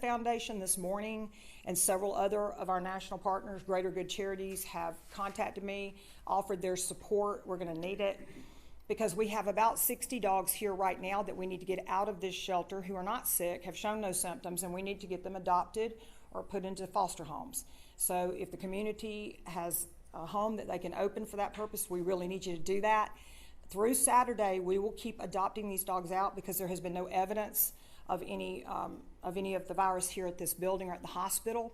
Foundation this morning and several other of our national partners, Greater Good Charities, have contacted me, offered their support. We're going to need it because we have about 60 dogs here right now that we need to get out of this shelter who are not sick, have shown no symptoms, and we need to get them adopted or put into foster homes. So if the community has a home that they can open for that purpose, we really need you to do that. Through Saturday, we will keep adopting these dogs out because there has been no evidence of any of the virus here at this building or at the hospital.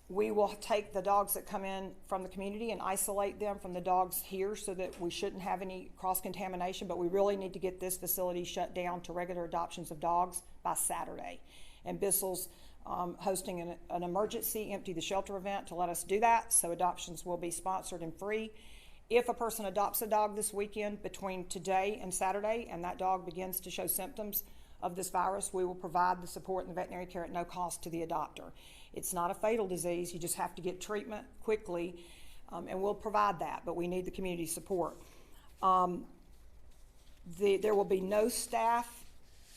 We will take the dogs that come in from the community and isolate them from the dogs here so that we shouldn't have any cross-contamination, but we really need to get this facility shut down to regular adoptions of dogs by Saturday. And Bissell's hosting an emergency Empty the Shelter event to let us do that, so adoptions will be sponsored and free. If a person adopts a dog this weekend between today and Saturday and that dog begins to show symptoms of this virus, we will provide the support and the veterinary care at no cost to the adopter. It's not a fatal disease. You just have to get treatment quickly, and we'll provide that, but we need the community support. There will be no staff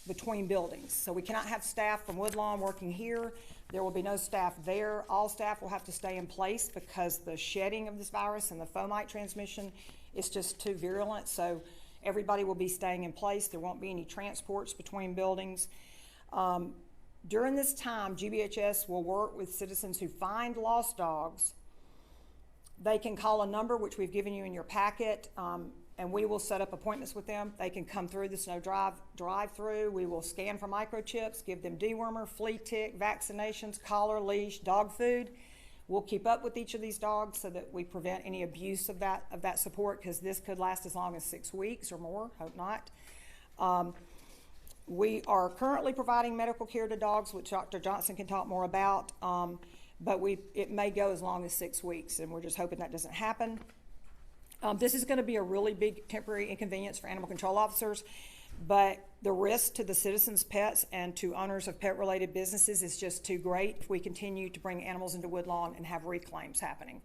between buildings. So we cannot have staff from Woodlawn working here. There will be no staff there. All staff will have to stay in place because the shedding of this virus and the fomite transmission is just too virulent. So everybody will be staying in place. There won't be any transports between buildings. During this time, GBHS will work with citizens who find lost dogs. They can call a number, which we've given you in your packet, and we will set up appointments with them. They can come through the Snow Drive drive-through. We will scan for microchips, give them dewormer, flea tick, vaccinations, collar, leash, dog food. We'll keep up with each of these dogs so that we prevent any abuse of that support, because this could last as long as 6 weeks or more, hope not. We are currently providing medical care to dogs, which Dr. Johnson can talk more about, but it may go as long as 6 weeks, and we're just hoping that doesn't happen. This is going to be a really big temporary inconvenience for animal control officers, but the risk to the citizens' pets and to owners of pet-related businesses is just too great if we continue to bring animals into Woodlawn and have reclaims happening.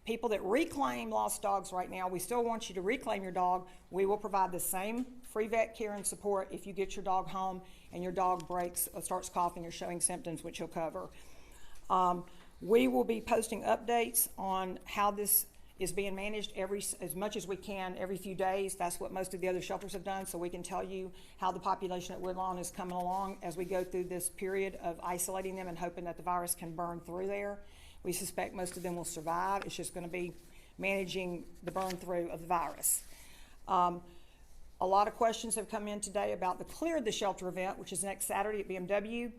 People that reclaim lost dogs right now, we still want you to reclaim your dog. We will provide the same free vet care and support if you get your dog home and your dog starts coughing or showing symptoms, which he'll cover. We will be posting updates on how this is being managed as much as we can every few days. That's what most of the other shelters have done, so we can tell you how the population at Woodlawn is coming along as we go through this period of isolating them and hoping that the virus can burn through there. We suspect most of them will survive. It's just going to be managing the burn through of the virus. A lot of questions have come in today about the Clear the Shelter event, which is next Saturday at BMW.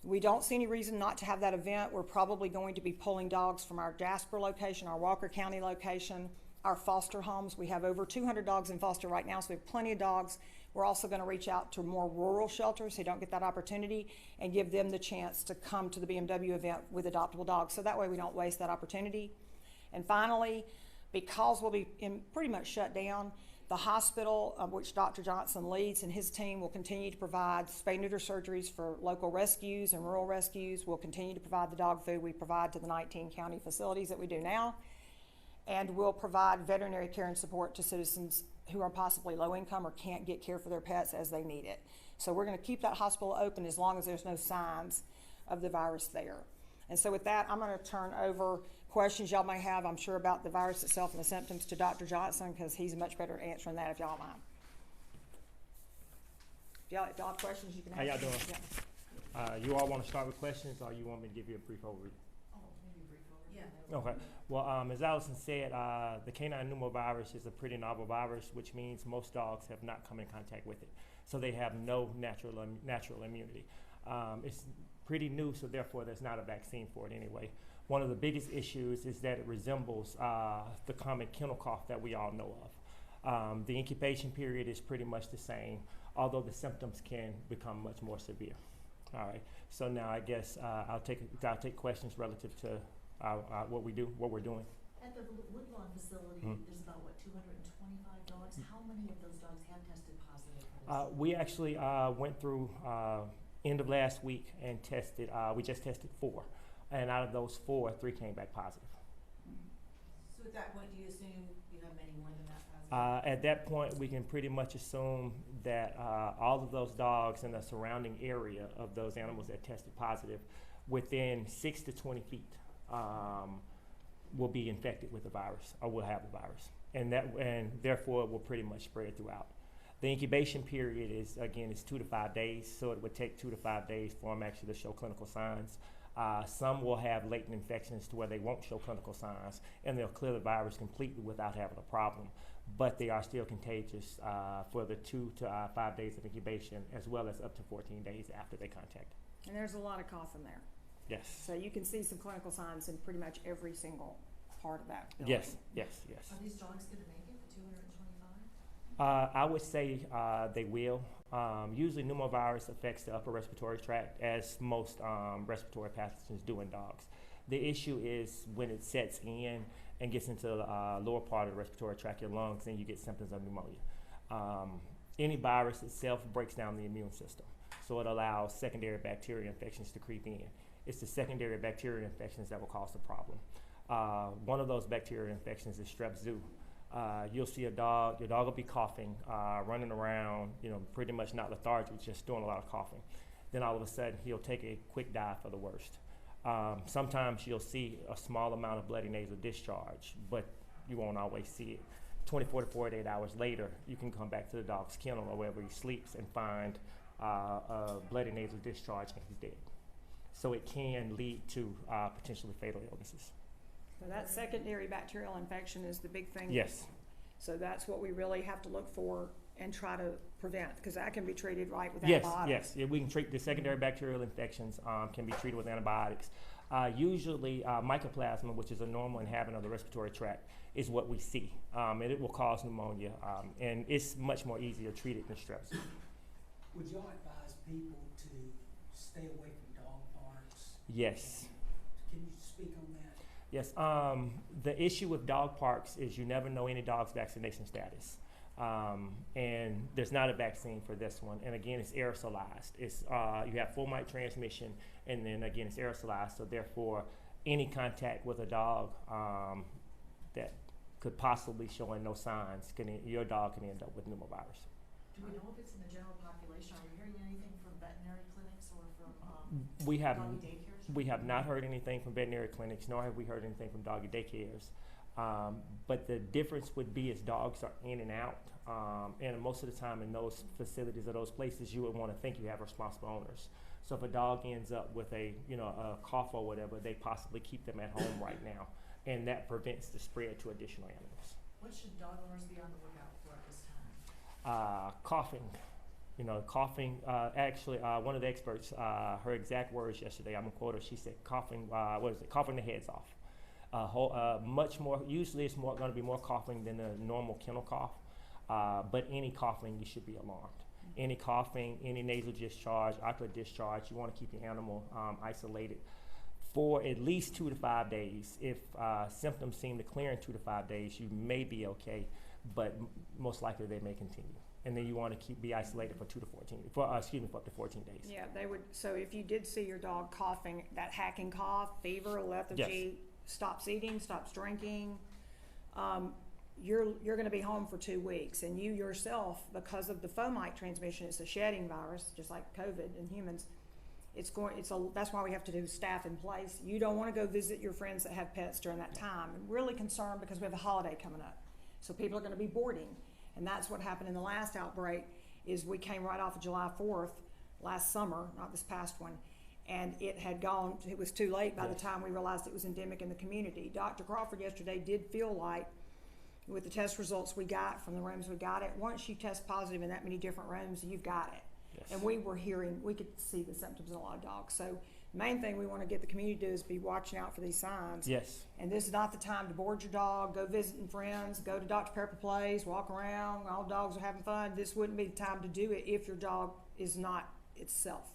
We don't see any reason not to have that event. We're probably going to be pulling dogs from our Jasper location, our Walker County location, our foster homes. We have over 200 dogs in foster right now, so we have plenty of dogs. We're also going to reach out to more rural shelters who don't get that opportunity and give them the chance to come to the BMW event with adoptable dogs. So that way we don't waste that opportunity. And finally, because we'll be pretty much shut down, the hospital, which Dr. Johnson leads, and his team will continue to provide spay-neuter surgeries for local rescues and rural rescues. We'll continue to provide the dog food we provide to the 19 county facilities that we do now. And we'll provide veterinary care and support to citizens who are possibly low income or can't get care for their pets as they need it. So we're going to keep that hospital open as long as there's no signs of the virus there. And so with that, I'm going to turn over questions y'all may have, I'm sure, about the virus itself and the symptoms to Dr. Johnson, because he's much better at answering that if y'all mind. If y'all have questions, you can ask. How y'all doing? Yeah. You all want to start with questions, or you want me to give you a brief overview? Oh, maybe a brief overview. Yeah. Okay. Well, as Allison said, the Canine Pneumovirus is a pretty novel virus, which means most dogs have not come in contact with it. So they have no natural immunity. It's pretty new, so therefore there's not a vaccine for it anyway. One of the biggest issues is that it resembles the common kennel cough that we all know of. The incubation period is pretty much the same, although the symptoms can become much more severe. All right. So now I guess I'll take questions relative to what we're doing. At the Woodlawn facility, there's about, 225 dogs? How many of those dogs have tested positive for this? We actually went through end of last week and tested, we just tested 4. And out of those 4, 3 came back positive. So at that point, do you assume you have many more than that positive? At that point, we can pretty much assume that all of those dogs in the surrounding area of those animals that tested positive within 6 to 20 feet will be infected with the virus or will have the virus. And therefore it will pretty much spread throughout. The incubation period is 2 to 5 days, so it would take 2 to 5 days for them actually to show clinical signs. Some will have latent infections to where they won't show clinical signs, and they'll clear the virus completely without having a problem. But they are still contagious for the 2 to 5 days of incubation, as well as up to 14 days after they contact. And there's a lot of cough in there. Yes. So you can see some clinical signs in pretty much every single part of that building. Yes. Are these dogs gonna make it, the 225? I would say they will. Usually pneumovirus affects the upper respiratory tract, as most respiratory pathogens do in dogs. The issue is when it sets in and gets into the lower part of the respiratory tract, your lungs, then you get symptoms of pneumonia. Any virus itself breaks down the immune system, so it allows secondary bacteria infections to creep in. It's the secondary bacteria infections that will cause the problem. One of those bacteria infections is strep zoo. You'll see your dog will be coughing, running around, pretty much not lethargic, just doing a lot of coughing. Then all of a sudden, he'll take a quick dive for the worst. Sometimes you'll see a small amount of bloody nasal discharge, but you won't always see it. 24 to 48 hours later, you can come back to the dog's kennel or wherever he sleeps and find a bloody nasal discharge and he's dead. So it can lead to potentially fatal illnesses. So that secondary bacterial infection is the big thing. Yes. So that's what we really have to look for and try to prevent, because that can be treated right with Yes, antibiotics. yes. We can treat the secondary bacterial infections can be treated with antibiotics. Usually mycoplasma, which is a normal inhabitant of the respiratory tract, is what we see. And it will cause pneumonia, and it's much more easier treated than strep. Would y'all advise people to stay away from dog parks? Yes. Can you speak on that? Yes. The issue with dog parks is you never know any dog's vaccination status. And there's not a vaccine for this one. And again, it's aerosolized. It's, you have full mite transmission, and then again, it's aerosolized. So therefore, any contact with a dog that could possibly show no signs, your dog can end up with pneumovirus. Do we know if it's in the general population? Are we hearing anything from veterinary clinics or from We have doggy daycares? We have not heard anything from veterinary clinics, nor have we heard anything from doggy daycares. But the difference would be is dogs are in and out, and most of the time in those facilities or those places, you would want to think you have responsible owners. So if a dog ends up with a cough or whatever, they possibly keep them at home right now, and that prevents the spread to additional animals. What should dog owners be on the lookout for at this time? Coughing. Coughing. Actually, one of the experts, her exact words yesterday, I'm gonna quote her. She said, "Coughing. Coughing the heads off." Much more. Usually, it's going to be more coughing than a normal kennel cough. But any coughing, you should be alarmed. Any coughing, any nasal discharge, ocular discharge, you want to keep your animal isolated for at least 2 to 5 days. If symptoms seem to clear in 2 to 5 days, you may be okay, but most likely they may continue. And then you want to be isolated for for up to 14 days. Yeah, they would. So if you did see your dog coughing, that hacking cough, fever, lethargy, stops eating, stops drinking, you're going to be home for 2 weeks. And you yourself, because of the fomite transmission, it's a shedding virus, just like COVID in humans. That's why we have to do staff in place. You don't want to go visit your friends that have pets during that time. I'm really concerned because we have a holiday coming up. So people are going to be boarding. And that's what happened in the last outbreak, is we came right off of July 4th last summer, not this past one. And it was too late by the time we realized it was endemic in the community. Dr. Crawford yesterday did feel like, with the test results we got from the rooms we got it, once you test positive in that many different rooms, you've got it. Yes. And we could see the symptoms in a lot of dogs. So the main thing we want to get the community to do is be watching out for these signs. Yes. And this is not the time to board your dog, go visiting friends, go to Dr. Pepper Place, walk around, all dogs are having fun. This wouldn't be the time to do it if your dog is not itself.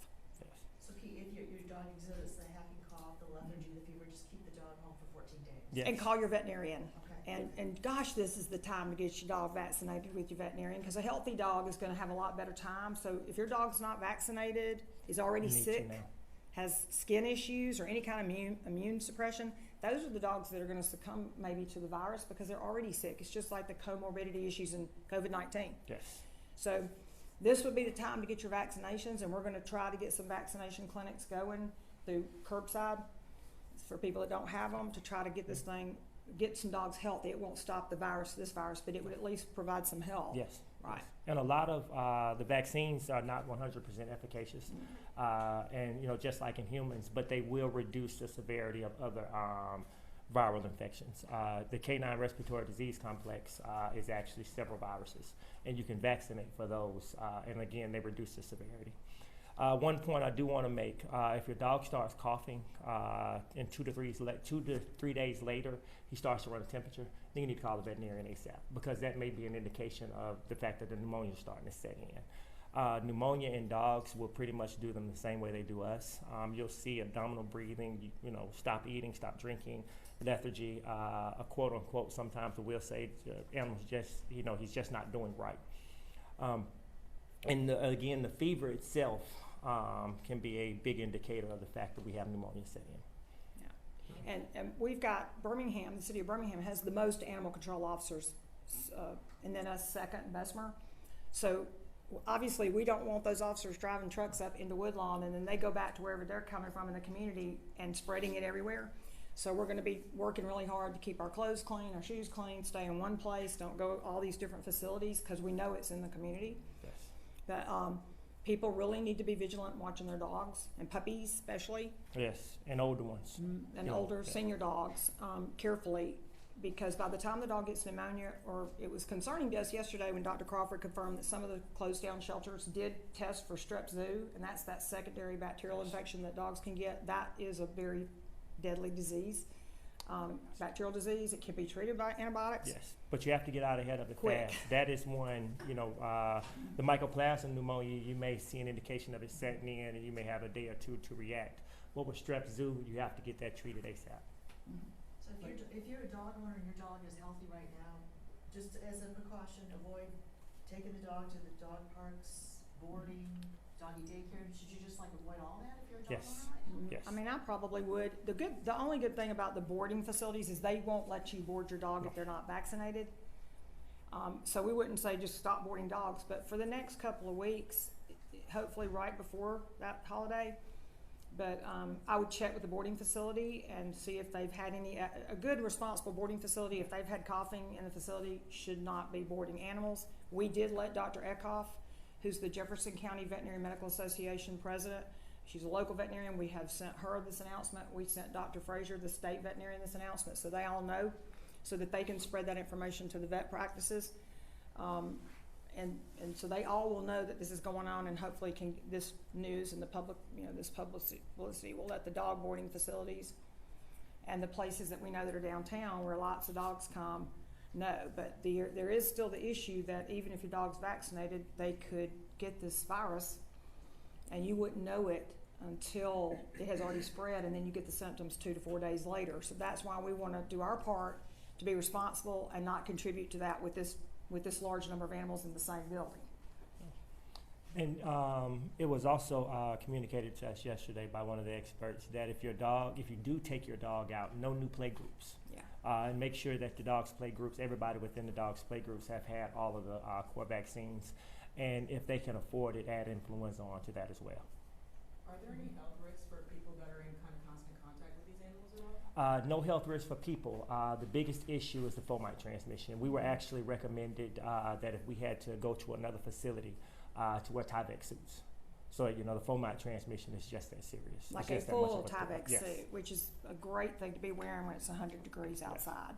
So if your dog exhibits the hacking cough, the lethargy, the fever, just keep the dog home for 14 days. Yes. And call your veterinarian. Okay. And gosh, this is the time to get your dog vaccinated with your veterinarian, because a healthy dog is going to have a lot better time. So if your dog's not vaccinated, is already sick, has skin issues or any kind of immune suppression, those are the dogs that are going to succumb maybe to the virus because they're already sick. It's just like the comorbidity issues in COVID-19. Yes. So this would be the time to get your vaccinations, and we're gonna try to get some vaccination clinics going through curbside for people that don't have them, to try to get this thing, get some dogs healthy. It won't stop the virus, this virus, but it would at least provide some help. Yes. Right. And a lot of the vaccines are not 100% efficacious, and just like in humans, but they will reduce the severity of other viral infections. The canine respiratory disease complex is actually several viruses, and you can vaccinate for those, and again, they reduce the severity. One point I do want to make, if your dog starts coughing and 2 to 3 days later, he starts to run a temperature, then you need to call the veterinarian ASAP, because that may be an indication of the fact that the pneumonia is starting to set in. Pneumonia in dogs will pretty much do them the same way they do us. You'll see abdominal breathing, stop eating, stop drinking, lethargy, a quote unquote, sometimes we'll say animals just, he's just not doing right. And again, the fever itself can be a big indicator of the fact that we have pneumonia set in. Yeah. And we've got Birmingham, the city of Birmingham has the most animal control officers, and then us second, Bessemer. So obviously we don't want those officers driving trucks up into Woodlawn and then they go back to wherever they're coming from in the community and spreading it everywhere. So we're going to be working really hard to keep our clothes clean, our shoes clean, stay in one place, don't go all these different facilities, because we know it's in the community. Yes. But people really need to be vigilant watching their dogs, and puppies especially. Yes, and older ones. And older senior dogs carefully, because by the time the dog gets pneumonia, or it was concerning to us yesterday when Dr. Crawford confirmed that some of the closed down shelters did test for strep zoo, and that's that secondary bacterial infection that dogs can get. That is a very deadly disease, bacterial disease. It can be treated by antibiotics. Yes, but you have to get out ahead of it Quick. fast. That is one, the mycoplasma pneumonia, you may see an indication of it setting in, and you may have a day or two to react. What with strep zoo, you have to get that treated ASAP. So if you're a dog owner and your dog is healthy right now, just as a precaution, avoid taking the dog to the dog parks, boarding, doggy daycare. Should you just avoid all that if you're a dog Yes. owner right now? Yes. I mean, I probably would. The only good thing about the boarding facilities is they won't let you board your dog if they're not vaccinated. So we wouldn't say just stop boarding dogs, but for the next couple of weeks, hopefully right before that holiday. But I would check with the boarding facility and see if they've had a good responsible boarding facility. If they've had coughing in the facility, should not be boarding animals. We did let Dr. Eckhoff, who's the Jefferson County Veterinary Medical Association president. She's a local veterinarian. We have sent her this announcement. We sent Dr. Frazier, the state veterinarian, this announcement, so they all know, so that they can spread that information to the vet practices. And so they all will know that this is going on, and hopefully this news and the public, this publicity will let the dog boarding facilities and the places that we know that are downtown where lots of dogs come know. But there is still the issue that even if your dog's vaccinated, they could get this virus and you wouldn't know it until it has already spread, and then you get the symptoms 2 to 4 days later. So that's why we want to do our part to be responsible and not contribute to that with this large number of animals in the same building. And it was also communicated to us yesterday by one of the experts that if you do take your dog out, no new play groups. Yeah. And make sure that the dog's play groups, everybody within the dog's play groups have had all of the core vaccines. And if they can afford it, add influenza onto that as well. Are there any outbreaks for people that are in kind of constant contact with these animals at all? No health risks for people. The biggest issue is the fomite transmission. We were actually recommended that if we had to go to another facility to wear Tyvek suits. So, the fomite transmission is just that serious. Like it's a just that much full of a threat. Tyvek Yes. suit, which is a great thing to be wearing when it's 100 degrees outside.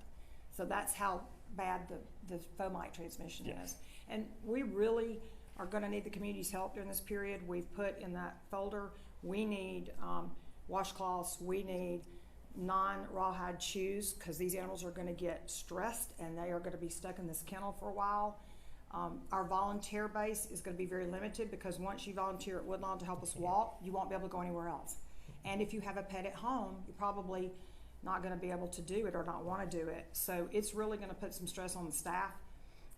So that's how bad the fomite transmission Yes. is. And we really are going to need the community's help during this period. We've put in that folder, we need washcloths, we need non-rawhide shoes, because these animals are going to get stressed and they are going to be stuck in this kennel for a while. Our volunteer base is going to be very limited, because once you volunteer at Woodlawn to help us walk, you won't be able to go anywhere else. And if you have a pet at home, you're probably not going to be able to do it or not want to do it. So it's really going to put some stress on the staff.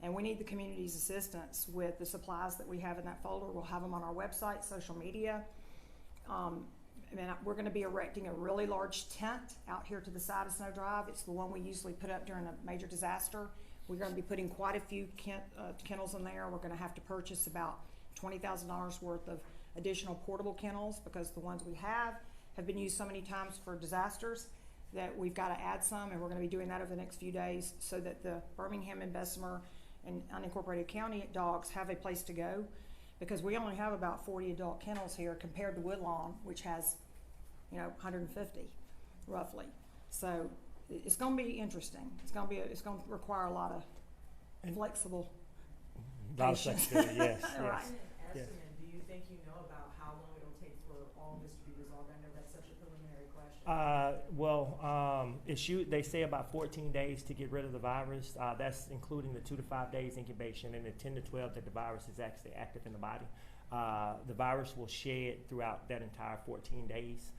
And we need the community's assistance with the supplies that we have in that folder. We'll have them on our website, social media. We're going to be erecting a really large tent out here to the side of Snow Drive. It's the one we usually put up during a major disaster. We're going to be putting quite a few kennels in there. We're going to have to purchase about $20,000 worth of additional portable kennels, because the ones we have been used so many times for disasters that we've got to add some, and we're going to be doing that over the next few days so that the Birmingham and Bessemer and unincorporated county dogs have a place to go, because we only have about 40 adult kennels here compared to Woodlawn, which has, 150 roughly. So it's going to be interesting. It's going to require a lot of flexible patience. Yes, Right. yes. An estimate, do you think you know about how long it'll take for all of this to be resolved? I know that's such a preliminary question. They say about 14 days to get rid of the virus. That's including the 2 to 5 days incubation and the 10 to 12 that the virus is actually active in the body. The virus will shed throughout that entire 14 days.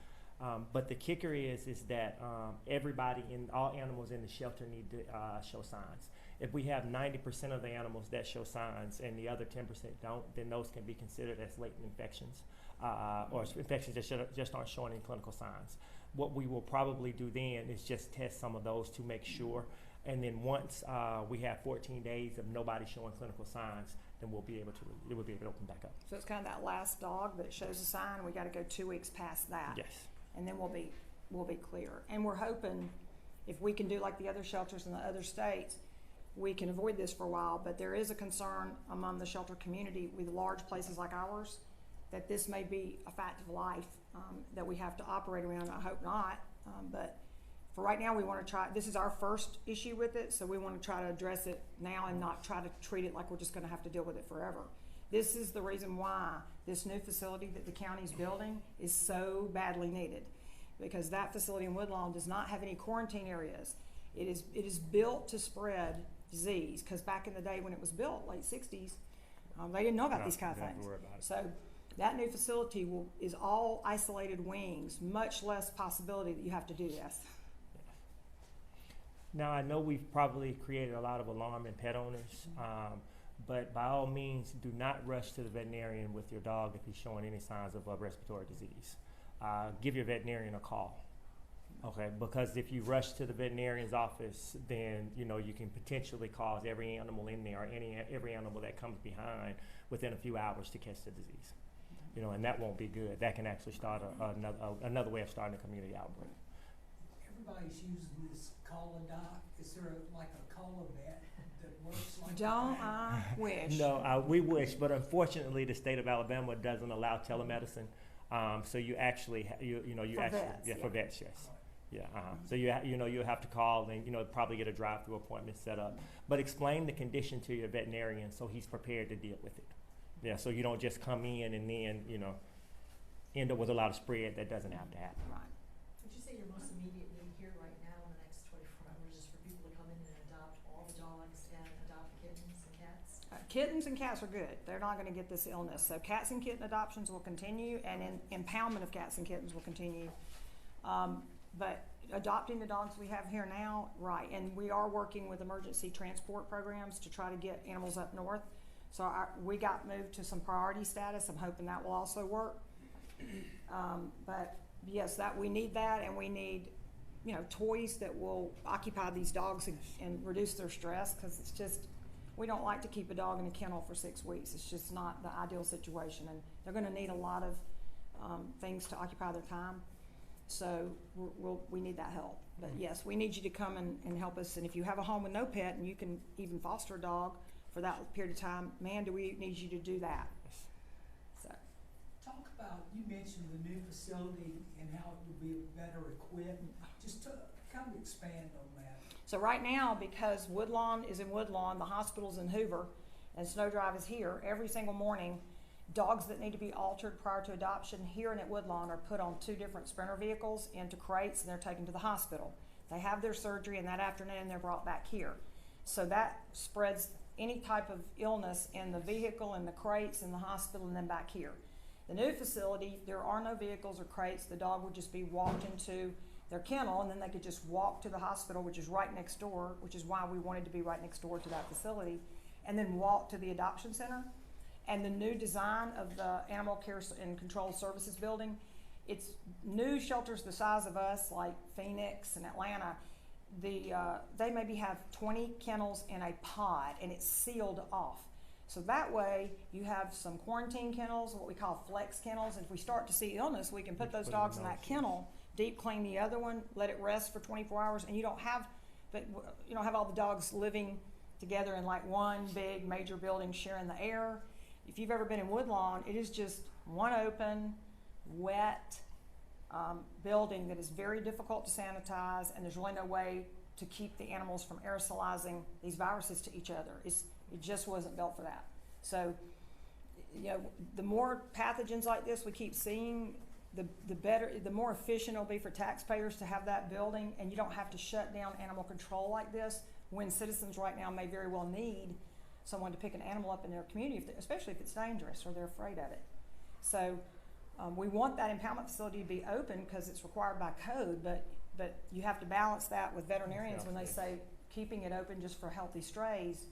But the kicker is that everybody all animals in the shelter need to show signs. If we have 90% of the animals that show signs and the other 10% don't, then those can be considered as latent infections or infections that just aren't showing any clinical signs. What we will probably do then is just test some of those to make sure. And then once we have 14 days of nobody showing clinical signs, then it will be able to open back up. So it's kind of that last dog that shows a sign. We got to go 2 weeks past that. Yes. And then we'll be clear. And we're hoping if we can do like the other shelters in the other states, we can avoid this for a while. But there is a concern among the shelter community with large places like ours that this may be a fact of life that we have to operate around. I hope not. But for right now, we want to try. This is our first issue with it, so we want to try to address it now and not try to treat it like we're just going to have to deal with it forever. This is the reason why this new facility that the county's building is so badly needed, because that facility in Woodlawn does not have any quarantine areas. It is built to spread disease, because back in the day when it was built, late 60s, they didn't know about these kind of things. So that new facility is all isolated wings, much less possibility that you have to do this. Now, I know we've probably created a lot of alarm in pet owners. But by all means, do not rush to the veterinarian with your dog if he's showing any signs of a respiratory disease. Give your veterinarian a call, okay? Because if you rush to the veterinarian's office, then you can potentially cause every animal in there, or every animal that comes behind within a few hours to catch the disease. And that won't be good. That can actually start another way of starting a community outbreak. Everybody's using this call-a-doc. Is there like a call-a-vet that works like Don't that? I wish? No, we wish, but unfortunately, the state of Alabama doesn't allow telemedicine. So you actually, for vets, yes, yeah. So you'll have to call and probably get a drive-through appointment set up. But explain the condition to your veterinarian so he's prepared to deal with it. Yeah, so you don't just come in and then end up with a lot of spread that doesn't have to happen. Right. Would you say your most immediate need here right now in the next 24 hours is for people to come in and adopt all the dogs and adopt kittens and cats? Kittens and cats are good. They're not going to get this illness. So cats and kitten adoptions will continue, and impoundment of cats and kittens will continue. But adopting the dogs we have here now, right, and we are working with emergency transport programs to try to get animals up north. So we got moved to some priority status. I'm hoping that will also work. But yes, we need that, and we need, toys that will occupy these dogs and reduce their stress, because it's just, we don't like to keep a dog in a kennel for 6 weeks. It's just not the ideal situation, and they're going to need a lot of things to occupy their time. So we need that help. But yes, we need you to come and help us. And if you have a home with no pet and you can even foster a dog for that period of time, man, do we need you to do that. So. Talk about, you mentioned the new facility and how it will be better equipped. Just to kind of expand on that. So right now, because Woodlawn is in Woodlawn, the hospital's in Hoover, and Snow Drive is here, every single morning, dogs that need to be altered prior to adoption here and at Woodlawn are put on 2 different Sprinter vehicles into crates, and they're taken to the hospital. They have their surgery, and that afternoon they're brought back here. So that spreads any type of illness in the vehicle, in the crates, in the hospital, and then back here. The new facility, there are no vehicles or crates. The dog would just be walked into their kennel, and then they could just walk to the hospital, which is right next door, which is why we wanted to be right next door to that facility, and then walk to the adoption center. And the new design of the Animal Care and Control Services building, it's new shelters the size of us, like Phoenix and Atlanta. They maybe have 20 kennels in a pod, and it's sealed off. So that way, you have some quarantine kennels, what we call flex kennels, and if we start to see illness, we can put those dogs in that kennel, deep clean the other one, let it rest for 24 hours, and you don't have all the dogs living together in like one big major building sharing the air. If you've ever been in Woodlawn, it is just one open, wet building that is very difficult to sanitize, and there's really no way to keep the animals from aerosolizing these viruses to each other. It just wasn't built for that. So, the more pathogens like this we keep seeing, the better, the more efficient it'll be for taxpayers to have that building, and you don't have to shut down animal control like this when citizens right now may very well need someone to pick an animal up in their community, especially if it's dangerous or they're afraid of it. So we want that impoundment facility to be open because it's required by code, but you have to balance that with veterinarians when they say keeping it open just for healthy strays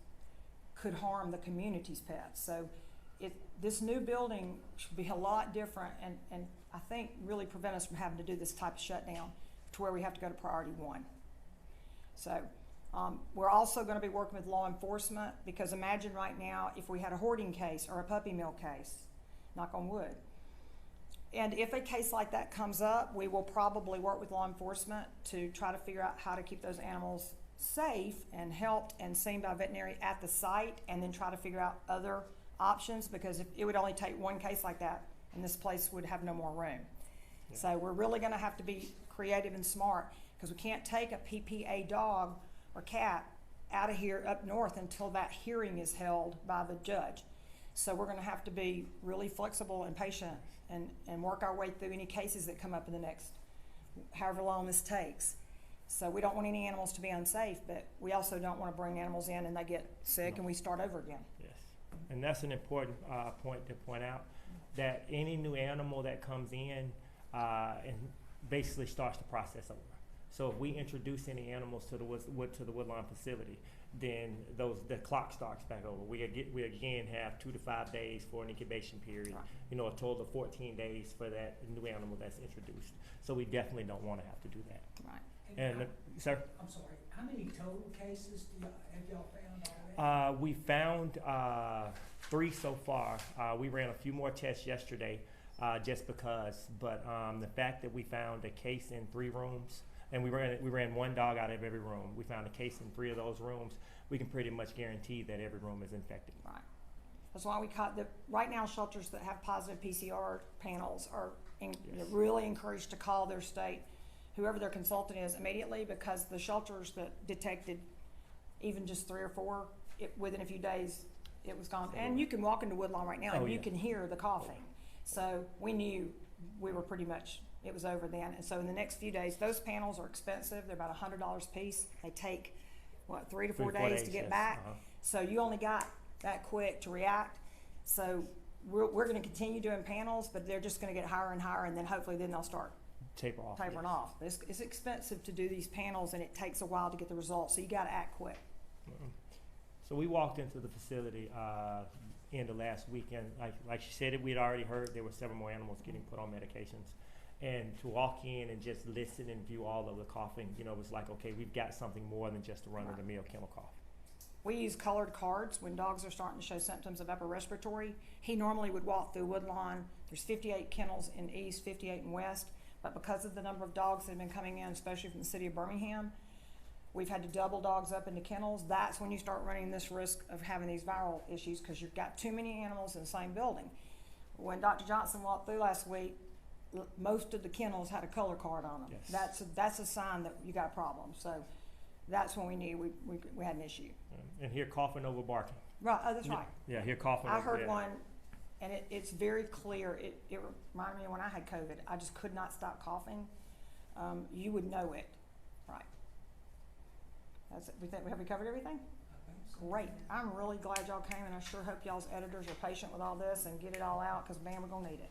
could harm the community's pets. So this new building should be a lot different and I think really prevent us from having to do this type of shutdown to where we have to go to priority 1. So we're also going to be working with law enforcement, because imagine right now if we had a hoarding case or a puppy mill case, knock on wood. And if a case like that comes up, we will probably work with law enforcement to try to figure out how to keep those animals safe and helped and seen by a veterinarian at the site, and then try to figure out other options, because it would only take one case like that and this place would have no more room. Yeah. So we're really going to have to be creative and smart, because we can't take a PPA dog or cat out of here up north until that hearing is held by the judge. So we're going to have to be really flexible and patient and work our way through any cases that come up in the next however long this takes. So we don't want any animals to be unsafe, but we also don't want to bring animals in and they get sick and we start over again. Yes, and that's an important point to point out, that any new animal that comes in and basically starts the process over. So if we introduce any animals to the Woodlawn facility, then the clock starts back over. We again have 2 to 5 days for an incubation period. Right. A total of 14 days for that new animal that's introduced. So we definitely don't want to have to do that. Right. And sir? I'm sorry, how many total cases have y'all found already? We found 3 so far. We ran a few more tests yesterday just because, but the fact that we found a case in 3 rooms, and we ran 1 dog out of every room. We found a case in 3 of those rooms. We can pretty much guarantee that every room is infected. Right. That's why we caught right now shelters that have positive PCR panels are really encouraged to call their state, whoever their consultant is, immediately, because the shelters that detected even just 3 or 4, within a few days, it was gone. And you can walk into Woodlawn right now and you can hear the coughing. So we knew we were pretty much, it was over then. And so in the next few days, those panels are expensive. They're about $100 a piece. They take, 3 to 4 days to get back. So you only got that quick to react. So we're going to continue doing panels, but they're just going to get higher and higher, and then hopefully they'll start tapering off. It's expensive to do these panels, and it takes a while to get the results. So you got to act quick. So we walked into the facility end of last weekend. Like she said, we had already heard there were several more animals getting put on medications. And to walk in and just listen and view all of the coughing, it was like, okay, we've got something more than just a run-of-the-mill kennel cough. We use colored cards when dogs are starting to show symptoms of upper respiratory. He normally would walk through Woodlawn. There's 58 kennels in East, 58 in West. But because of the number of dogs that have been coming in, especially from the city of Birmingham, we've had to double dogs up into kennels. That's when you start running this risk of having these viral issues, because you've got too many animals in the same building. When Dr. Johnson walked through last week, most of the kennels had a color card on them. Yes. That's a sign that you got a problem. So that's when we knew we had an issue. And here coughing over barking. Right, oh, that's right. Yeah, here coughing I over heard one, and it's very clear. It reminded me of when I had COVID. I just could not stop coughing. You would know it. Right. That's it. Have we covered everything? Great. I'm really glad y'all came, and I sure hope y'all's editors are patient with all this and get it all out, because man, we're going to need it.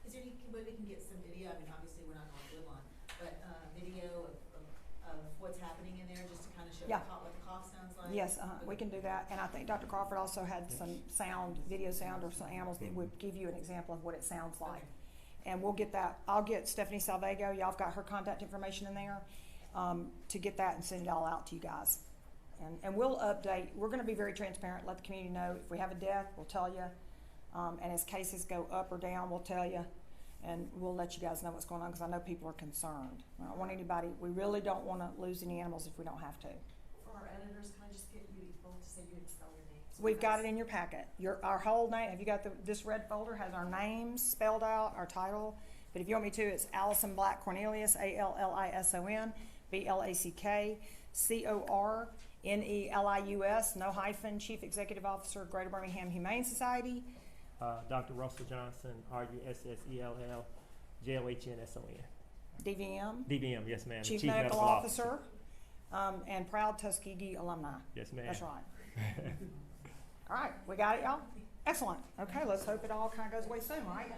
Is there any way we can get some video? I mean, obviously we're not on Woodlawn, but video of what's happening in there, just to kind of show what the cough sounds like? Yes, we can do that. And I think Dr. Crawford also had some video sound of some animals that would give you an example of what it sounds like. Okay. And we'll get that. I'll get Stephanie Salvego. Y'all have got her contact information in there to get that and send it all out to you guys. And we'll update, we're gonna be very transparent, let the community know, if we have a death, we'll tell you. And as cases go up or down, we'll tell you, and we'll let you guys know what's going on, because I know people are concerned. I don't want anybody, we really don't wanna lose any animals if we don't have to. For our editors, can I just get you both to say you didn't spell your names? We've got it in your packet. Our whole name, have you got this red folder, has our names spelled out, our title. But if you want me to, it's Allison Black Cornelius, Allison Black Cornelius, no hyphen, Chief Executive Officer, Greater Birmingham Humane Society. Dr. Russell Johnson, RUSSELL, JOHNSON. DVM. DVM, yes ma'am. Chief Medical Officer, and proud Tuskegee alumni. Yes ma'am. That's right. All right, we got it, y'all? Excellent. Okay, let's hope it all kind of goes away soon, right?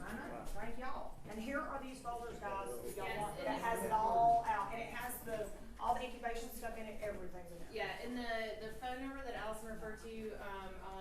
I know, thank y'all. And here are these folders, guys, if y'all want, that has it all out, and it has all the incubation stuff in it, everything's in it. Yeah, and the phone number that Allison referred to, on